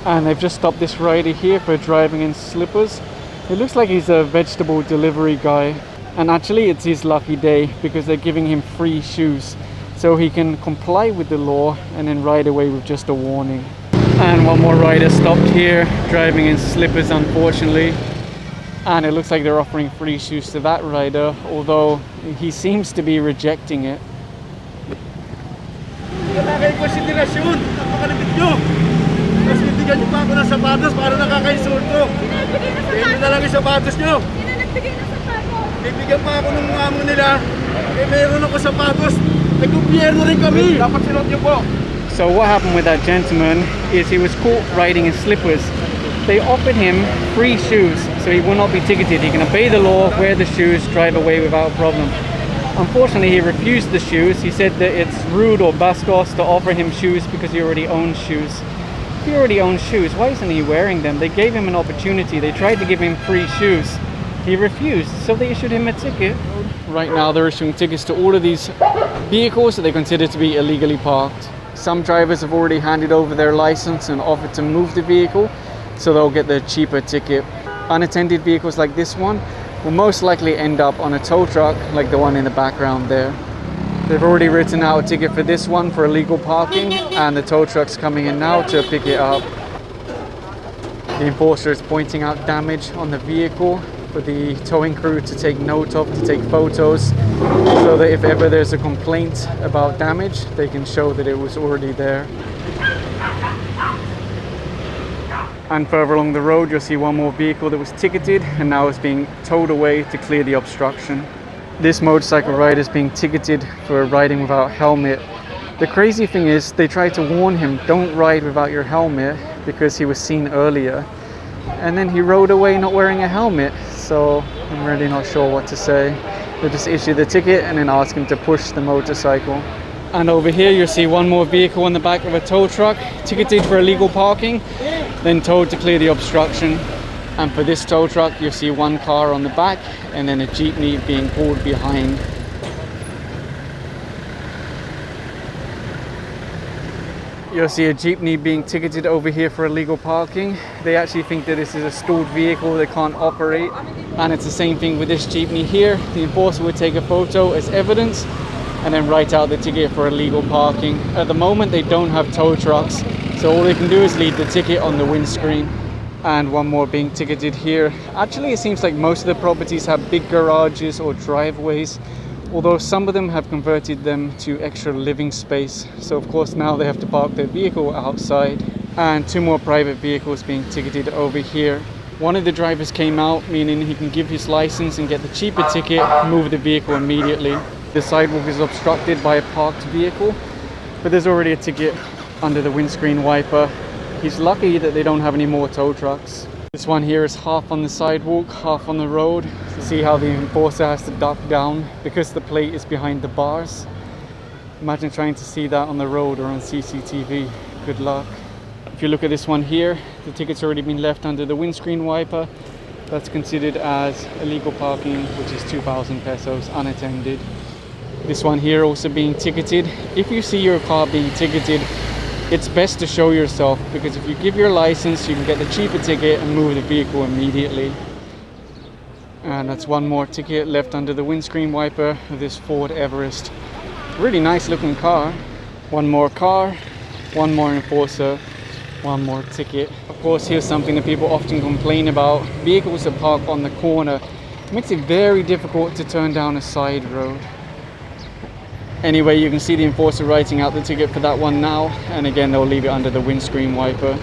And they've just stopped this rider here for driving in slippers. It looks like he's a vegetable delivery guy. And actually it's his lucky day because they're giving him free shoes. So he can comply with the law and then ride away with just a warning. And one more rider stopped here, driving in slippers unfortunately. And it looks like they're offering free shoes to that rider, although he seems to be rejecting it. Wala kayong konsiderasyon, napakalipid nyo. Tapos binigyan nyo pa ako ng sapatos para nakaka-insulto. Hindi na lang yung sapatos nyo. Nagbigay ng sapatos. Bibigyan pa ako ng mga amo nila. Eh meron ako sapatos. Nag-gobyerno rin kami. Dapat sinot nyo po. So what happened with that gentleman is he was caught riding in slippers. They offered him free shoes so he will not be ticketed. He can obey the law, wear the shoes, drive away without a problem. Unfortunately, he refused the shoes. He said that it's rude or bascos to offer him shoes because he already owns shoes. If he already owns shoes, why isn't he wearing them? They gave him an opportunity. They tried to give him free shoes. He refused, so they issued him a ticket. Right now, they're issuing tickets to all of these vehicles that they consider to be illegally parked. Some drivers have already handed over their license and offered to move the vehicle, so they'll get the cheaper ticket. Unattended vehicles like this one will most likely end up on a tow truck like the one in the background there. They've already written out a ticket for this one for illegal parking, and the tow truck's coming in now to pick it up. The enforcer is pointing out damage on the vehicle for the towing crew to take note of, to take photos, so that if ever there's a complaint about damage, they can show that it was already there. And further along the road, you'll see one more vehicle that was ticketed and now is being towed away to clear the obstruction. This motorcycle rider is being ticketed for riding without helmet. The crazy thing is, they tried to warn him, don't ride without your helmet, because he was seen earlier. And then he rode away not wearing a helmet, so I'm really not sure what to say. They just issue the ticket and then ask him to push the motorcycle. And over here you'll see one more vehicle on the back of a tow truck, ticketed for illegal parking, then towed to clear the obstruction. And for this tow truck you'll see one car on the back and then a jeepney being pulled behind. You'll see a jeepney being ticketed over here for illegal parking. They actually think that this is a stalled vehicle, they can't operate. And it's the same thing with this jeepney here. The enforcer would take a photo as evidence and then write out the ticket for illegal parking. At the moment they don't have tow trucks, so all they can do is leave the ticket on the windscreen. And one more being ticketed here. Actually it seems like most of the properties have big garages or driveways, although some of them have converted them to extra living space. So of course now they have to park their vehicle outside. And two more private vehicles being ticketed over here. One of the drivers came out, meaning he can give his license and get the cheaper ticket, move the vehicle immediately. The sidewalk is obstructed by a parked vehicle, but there's already a ticket under the windscreen wiper. He's lucky that they don't have any more tow trucks. This one here is half on the sidewalk, half on the road. You see how the enforcer has to duck down because the plate is behind the bars. Imagine trying to see that on the road or on CCTV. Good luck. If you look at this one here, the ticket's already been left under the windscreen wiper. That's considered as illegal parking, which is 2,000 pesos unattended. This one here also being ticketed. If you see your car being ticketed, it's best to show yourself, because if you give your license, you can get the cheaper ticket and move the vehicle immediately. And that's one more ticket left under the windscreen wiper of this Ford Everest. Really nice looking car. One more car, one more enforcer, one more ticket. Of course, here's something that people often complain about. Vehicles that park on the corner. It makes it very difficult to turn down a side road. Anyway, you can see the enforcer writing out the ticket for that one now, and again they'll leave it under the windscreen wiper.